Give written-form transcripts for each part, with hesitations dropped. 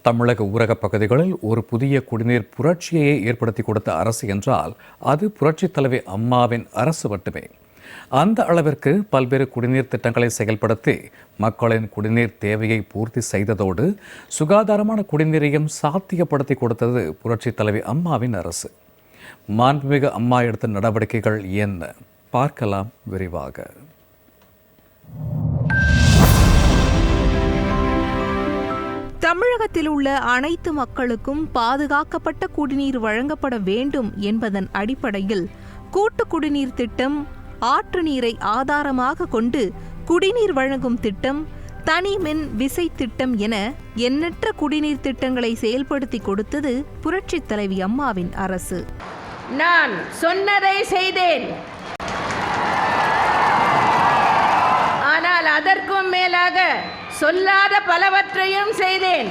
தமிழக ஊரகப் பகுதிகளில் ஒரு புதிய குடிநீர் புரட்சியை ஏற்படுத்தி கொடுத்த அரசு என்றால் அது புரட்சித் தலைவி அம்மாவின் அரசு மட்டுமே. அந்த அளவிற்கு பல்வேறு குடிநீர் திட்டங்களை செயல்படுத்தி மக்களின் குடிநீர் தேவையை பூர்த்தி செய்ததோடு சுகாதாரமான குடிநீரையும் சாத்தியப்படுத்தி கொடுத்தது புரட்சித் தலைவி அம்மாவின் அரசு. மாண்புமிகு அம்மா எடுத்த நடவடிக்கைகள் என்ன பார்க்கலாம் விரிவாக. தமிழகத்தில் உள்ள அனைத்து மக்களுக்கும் பாதுகாக்கப்பட்ட குடிநீர் வழங்கப்பட வேண்டும் என்பதன் அடிப்படையில் கூட்டு குடிநீர் திட்டம், ஆற்று நீரை ஆதாரமாக கொண்டு குடிநீர் வழங்கும் திட்டம், தனி மின் விசை திட்டம் என எண்ணற்ற குடிநீர் திட்டங்களை செயல்படுத்தி கொடுத்தது புரட்சித் தலைவி அம்மாவின் அரசு. நான் சொன்னதை செய்தேன், ஆனால் அதற்கும் மேலாக சொல்லாத பலவற்றையும் செய்தேன்.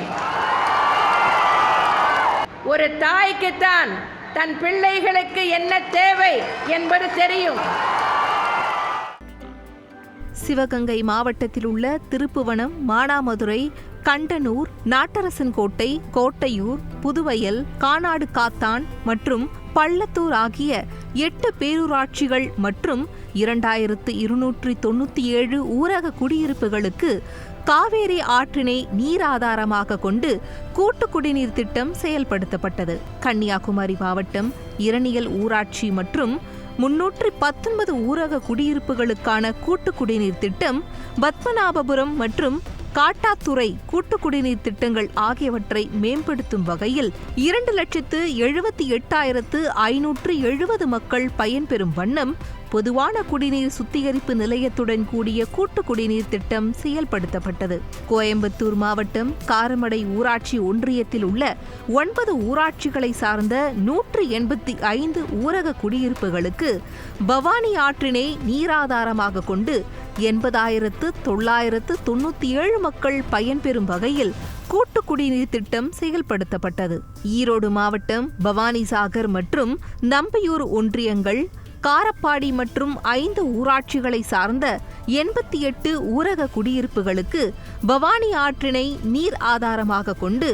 ஒரு தாய்க்குத்தான் தன் பிள்ளைகளுக்கு என்ன தேவை என்பது தெரியும். சிவகங்கை மாவட்டத்தில் உள்ள திருப்புவனம், மானாமதுரை, கண்டனூர், நாட்டரசன்கோட்டை, கோட்டையூர், புதுவயல், கானாடு காத்தான் மற்றும் பள்ளத்தூர் ஆகிய 8 பேரூராட்சிகள் மற்றும் 2297 ஊரக குடியிருப்புகளுக்கு காவேரி ஆற்றினை நீராதாரமாக கொண்டு கூட்டு குடிநீர் திட்டம் செயல்படுத்தப்பட்டது. கன்னியாகுமரி மாவட்டம் இரணியல் ஊராட்சி மற்றும் 319 ஊரக குடியிருப்புகளுக்கான கூட்டு குடிநீர் திட்டம், பத்மநாபபுரம் மற்றும் காட்டாத்துறை கூட்டு குடிநீர் திட்டங்கள் ஆகியவற்றை மேம்படுத்தும் வகையில் 2,78,570 மக்கள் பயன்பெறும் வண்ணம் பொதுவான குடிநீர் சுத்திகரிப்பு நிலையத்துடன் கூடிய கூட்டு குடிநீர் திட்டம் செயல்படுத்தப்பட்டது. கோயம்புத்தூர் மாவட்டம் காரமடை ஊராட்சி ஒன்றியத்தில் உள்ள 9 ஊராட்சிகளை சார்ந்த 185 ஊரக குடியிருப்புகளுக்கு பவானி ஆற்றினை நீராதாரமாக கொண்டு 80,997 மக்கள் பயன்பெறும் வகையில் கூட்டு குடிநீர் திட்டம் செயல்படுத்தப்பட்டது. ஈரோடு மாவட்டம் பவானிசாகர் மற்றும் நம்பியூர் ஒன்றியங்கள், காரப்பாடி மற்றும் 5 ஊராட்சிகளை சார்ந்த 88 ஊரக குடியிருப்புகளுக்கு பவானி ஆற்றினை நீர் ஆதாரமாக கொண்டு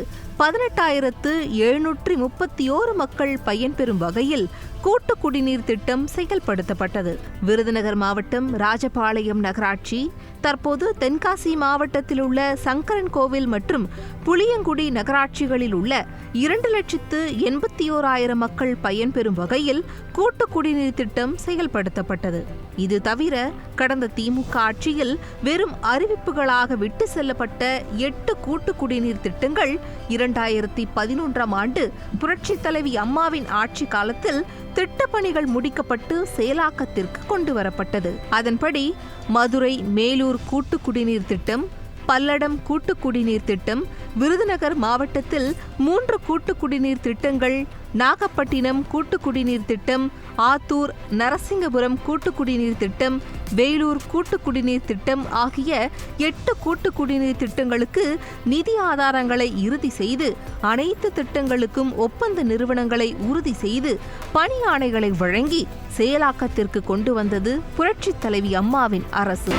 18,731 மக்கள் பயன்பெறும் வகையில் கூட்டு குடிநீர் திட்டம் செயல்படுத்தப்பட்டது. விருதுநகர் மாவட்டம் ராஜபாளையம் நகராட்சி தற்போது தென்காசி மாவட்டத்தில் உள்ள சங்கரன் கோவில் மற்றும் புளியங்குடி நகராட்சிகளில் உள்ள 2,81,000 மக்கள் பயன்பெறும் வகையில் கூட்டு குடிநீர் திட்டம் செயல்படுத்தப்பட்டது. இது தவிர கடந்த திமுக ஆட்சியில் வெறும் அறிவிப்புகளாக விட்டு செல்லப்பட்ட 8 கூட்டு குடிநீர் திட்டங்கள் 2011ஆம் ஆண்டு புரட்சித் தலைவி அம்மாவின் ஆட்சி காலத்தில் திட்டப்பணிகள் முடிக்கப்பட்டு செயலாக்கத்திற்கு கொண்டு வரப்பட்டது. அதன்படி மதுரை மேலூர் கூட்டு குடிநீர் திட்டம், பல்லடம் கூட்டு குடிநீர் திட்டம், விருதுநகர் மாவட்டத்தில் 3 கூட்டு குடிநீர் திட்டங்கள், நாகப்பட்டினம் கூட்டு குடிநீர் திட்டம், ஆத்தூர், நரசிங்கபுரம் கூட்டு குடிநீர் திட்டம், வேலூர் கூட்டு குடிநீர் திட்டம் ஆகிய 8 கூட்டு குடிநீர் திட்டங்களுக்கு நிதி ஆதாரங்களை இறுதி செய்து அனைத்து திட்டங்களுக்கும் ஒப்பந்த நிறுவனங்களை உறுதி செய்து பணி ஆணைகளை வழங்கி செயலாக்கத்திற்கு கொண்டு வந்தது புரட்சித் தலைவி அம்மாவின் அரசு.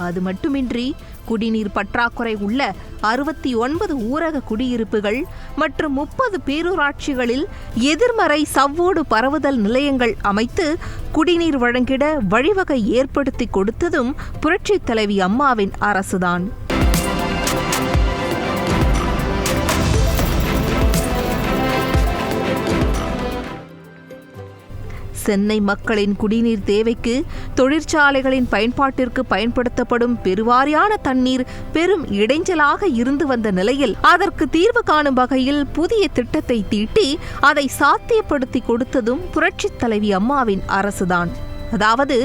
அது மட்டுமின்றி குடிநீர் பற்றாக்குறை உள்ள 69 ஊரக குடியிருப்புகள் மற்றும் 30 பேரூராட்சிகளில் எதிர்மறை சவ்வோடு பரவுதல் நிலையங்கள் அமைத்து குடிநீர் வழங்கிட வழிவகை ஏற்படுத்தி கொடுத்ததும் புரட்சித் தலைவி அம்மாவின் அரசுதான். சென்னை மக்களின் குடிநீர் தேவைக்கு தொழிற்சாலைகளின் பயன்பாட்டிற்கு பயன்படுத்தப்படும் பெருவாரியான தண்ணீர் பெரும் இடைஞ்சலாக இருந்து வந்த நிலையில் அதற்கு தீர்வு காணும் வகையில் புதிய திட்டத்தை தீட்டி அதை சாத்தியப்படுத்தி கொடுத்ததும் புரட்சித் தலைவி அம்மாவின் அரசுதான். அதாவது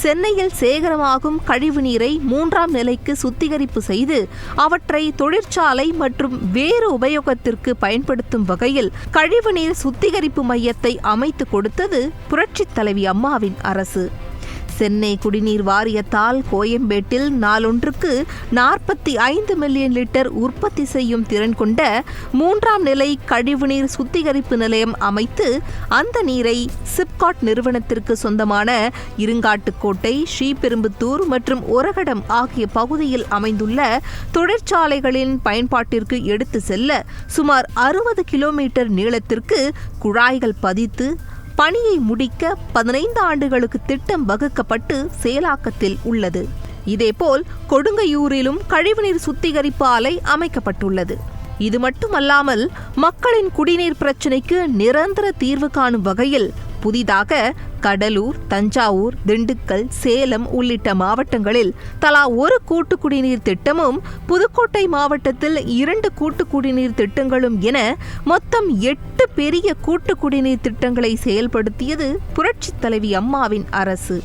சென்னையில் சேகரமாகும் கழிவு நீரை 3ஆம் நிலைக்கு சுத்திகரிப்பு செய்து அவற்றை தொழிற்சாலை மற்றும் வேறு உபயோகத்திற்கு பயன்படுத்தும் வகையில் கழிவுநீர் சுத்திகரிப்பு மையத்தை அமைத்து கொடுத்தது புரட்சித் தலைவி அம்மாவின் அரசு. சென்னை குடிநீர் வாரியத்தால் கோயம்பேட்டில் நாளொன்றுக்கு 45 மில்லியன் லிட்டர் உற்பத்தி செய்யும் திறன் கொண்ட 3ஆம் நிலை கழிவுநீர் சுத்திகரிப்பு நிலையம் அமைத்து அந்த நீரை சிப்காட் நிறுவனத்திற்கு சொந்தமான இருங்காட்டுக்கோட்டை, ஸ்ரீபெரும்புத்தூர் மற்றும் ஒரகடம் ஆகிய பகுதியில் அமைந்துள்ள தொழிற்சாலைகளின் பயன்பாட்டிற்கு எடுத்து செல்ல சுமார் 60 கிலோமீட்டர் நீளத்திற்கு குழாய்கள் பதித்து பணியை முடிக்க 15 ஆண்டுகளுக்கு திட்டம் வகுக்கப்பட்டு செயலாக்கத்தில் உள்ளது. இதேபோல் கொடுங்கையூரிலும் கழிவுநீர் சுத்திகரிப்பு ஆலை அமைக்கப்பட்டுள்ளது. இது மட்டுமல்லாமல் மக்களின் குடிநீர் பிரச்சினைக்கு நிரந்தர தீர்வு காணும் வகையில் புதிதாக கடலூர், தஞ்சாவூர், திண்டுக்கல், சேலம் உள்ளிட்ட மாவட்டங்களில் தலா ஒரு கூட்டு குடிநீர் திட்டமும், புதுக்கோட்டை மாவட்டத்தில் 2 கூட்டு குடிநீர் திட்டங்களும் என மொத்தம் 8 பெரிய கூட்டு குடிநீர் திட்டங்களை செயல்படுத்தியது புரட்சித் தலைவி அம்மாவின் அரசு.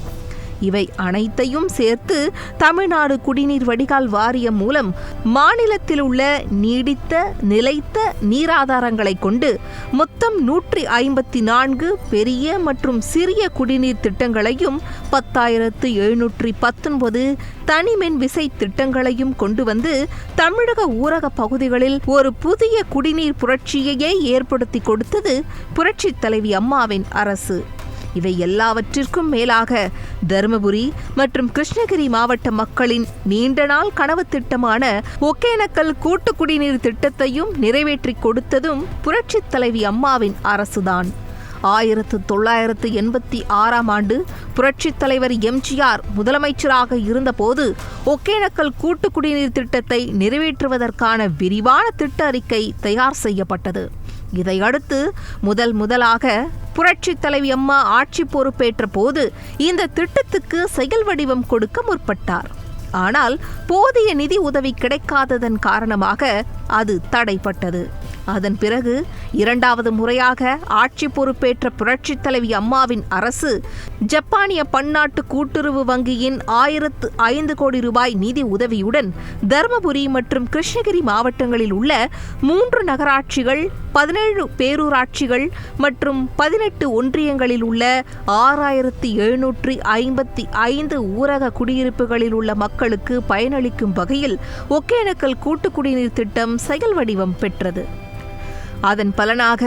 இவை அனைத்தையும் சேர்த்து தமிழ்நாடு குடிநீர் வடிகால் வாரியம் மூலம் மாநிலத்தில் உள்ள நீடித்த நிலைத்த நீராதாரங்களை கொண்டு மொத்தம் 154 பெரிய மற்றும் சிறிய குடிநீர் திட்டங்களையும் 10,719 தனிமின் விசை திட்டங்களையும் கொண்டு வந்து தமிழக ஊரக பகுதிகளில் ஒரு புதிய குடிநீர் புரட்சியையே ஏற்படுத்தி கொடுத்தது புரட்சித் தலைவி அம்மாவின் அரசு. இவை எல்லாவற்றிற்கும் மேலாக தருமபுரி மற்றும் கிருஷ்ணகிரி மாவட்ட மக்களின் நீண்ட நாள் கனவு திட்டமான ஒகேனக்கல் கூட்டு குடிநீர் திட்டத்தையும் நிறைவேற்றி கொடுத்ததும் புரட்சித் தலைவி அம்மாவின் அரசுதான். 1986ஆம் ஆண்டு புரட்சித் தலைவர் எம்ஜிஆர் முதலமைச்சராக இருந்தபோது ஒகேனக்கல் கூட்டு குடிநீர் திட்டத்தை நிறைவேற்றுவதற்கான விரிவான திட்ட அறிக்கை தயார் செய்யப்பட்டது. இதையடுத்து முதலாக புரட்சித் தலைவி அம்மா ஆட்சி பொறுப்பேற்ற போது இந்த திட்டத்துக்கு செயல் வடிவம் கொடுக்க முற்பட்டார். ஆனால் போதிய நிதி உதவி கிடைக்காததன் காரணமாக அது தடைப்பட்டது. அதன் பிறகு 2வது முறையாக ஆட்சி பொறுப்பேற்ற புரட்சித் தலைவி அம்மாவின் அரசு ஜப்பானிய பன்னாட்டு கூட்டுறவு வங்கியின் 1005 கோடி ரூபாய் நிதி உதவியுடன் தருமபுரி மற்றும் கிருஷ்ணகிரி மாவட்டங்களில் உள்ள 3 நகராட்சிகள், 17 பேரூராட்சிகள் மற்றும் 18 ஒன்றியங்களில் உள்ள 6755 ஊரக குடியிருப்புகளில் உள்ள மக்களுக்கு பயனளிக்கும் வகையில் ஒகேனக்கல் கூட்டு குடிநீர் திட்டம் செயல் வடிவம் பெற்றது. அதன் பலனாக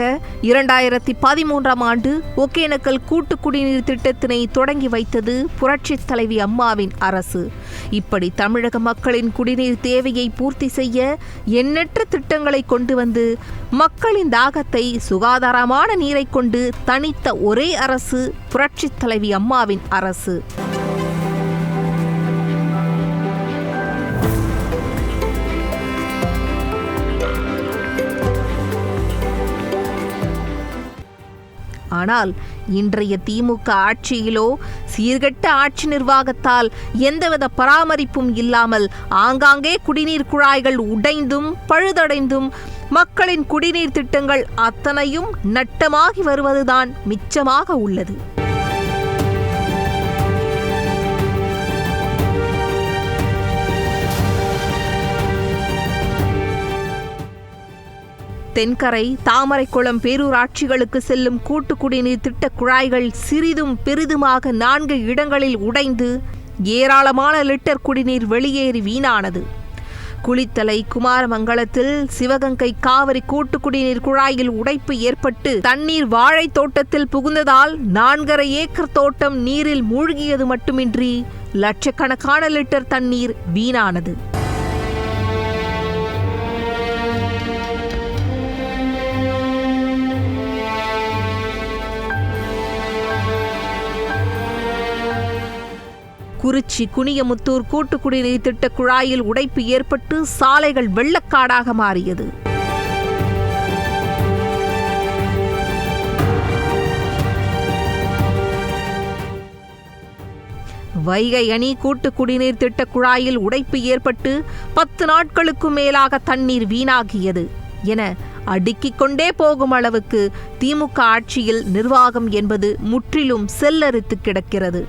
2013ஆம் ஆண்டு ஒகேனக்கல் கூட்டு குடிநீர் திட்டத்தினை தொடங்கி வைத்தது புரட்சித் தலைவி அம்மாவின் அரசு. இப்படி தமிழக மக்களின் குடிநீர் தேவையை பூர்த்தி செய்ய எண்ணற்ற திட்டங்களை கொண்டு வந்து மக்களின் தாகத்தை சுகாதாரமான நீரை கொண்டு தணித்த ஒரே அரசு புரட்சித் தலைவி அம்மாவின் அரசு. ஆனால் இன்றைய திமுக ஆட்சியிலோ சீர்கெட்ட ஆட்சி நிர்வாகத்தால் எந்தவித பராமரிப்பும் இல்லாமல் ஆங்காங்கே குடிநீர் குழாய்கள் உடைந்தும் பழுதடைந்தும் மக்களின் குடிநீர் திட்டங்கள் அத்தனையும் நட்டமாகி வருவதுதான் மிச்சமாக உள்ளது. தென்கரை, தாமரைக்குளம் பேரூராட்சிகளுக்கு செல்லும் கூட்டு குடிநீர் திட்ட குழாய்கள் சிறிதும் பெரிதுமாக 4 இடங்களில் உடைந்து ஏராளமான லிட்டர் குடிநீர் வெளியேறி வீணானது. குளித்தலை, குமாரமங்கலத்தில் சிவகங்கை காவிரி கூட்டு குடிநீர் குழாயில் உடைப்பு ஏற்பட்டு தண்ணீர் வாழை தோட்டத்தில் புகுந்ததால் 4½ ஏக்கர் தோட்டம் நீரில் மூழ்கியது மட்டுமின்றி லட்சக்கணக்கான லிட்டர் தண்ணீர் வீணானது. குறிச்சி, குனியமுத்தூர் கூட்டு குடிநீர் திட்ட குழாயில் உடைப்பு ஏற்பட்டு சாலைகள் வெள்ளக்காடாக மாறியது. வைகை அணி கூட்டு குடிநீர் திட்ட குழாயில் உடைப்பு ஏற்பட்டு 10 நாட்களுக்கு மேலாக தண்ணீர் வீணாகியது என அடுக்கிக் கொண்டே போகும் அளவுக்கு திமுக ஆட்சியில் நிர்வாகம் என்பது முற்றிலும் செல்லரித்து கிடக்கிறது.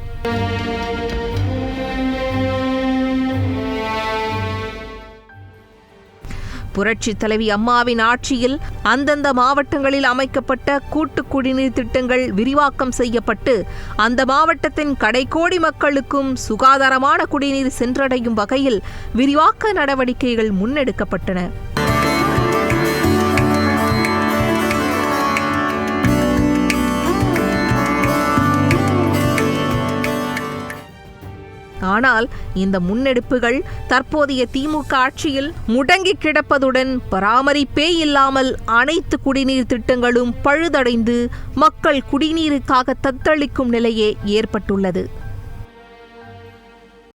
புரட்சி தலைவி அம்மாவின் ஆட்சியில் அந்தந்த மாவட்டங்களில் அமைக்கப்பட்ட கூட்டு குடிநீர் திட்டங்கள் விரிவாக்கம் செய்யப்பட்டு அந்த மாவட்டத்தின் கடைக்கோடி மக்களுக்கும் சுகாதாரமான குடிநீர் சென்றடையும் வகையில் விரிவாக்க நடவடிக்கைகள் முன்னெடுக்கப்பட்டன. ஆனால் இந்த முன்னெடுப்புகள் தற்போதைய திமுக ஆட்சியில் முடங்கி கிடப்பதுடன் பராமரிப்பே இல்லாமல் அனைத்து குடிநீர் திட்டங்களும் பழுதடைந்து மக்கள் குடிநீருக்காக தத்தளிக்கும் நிலையே ஏற்பட்டுள்ளது.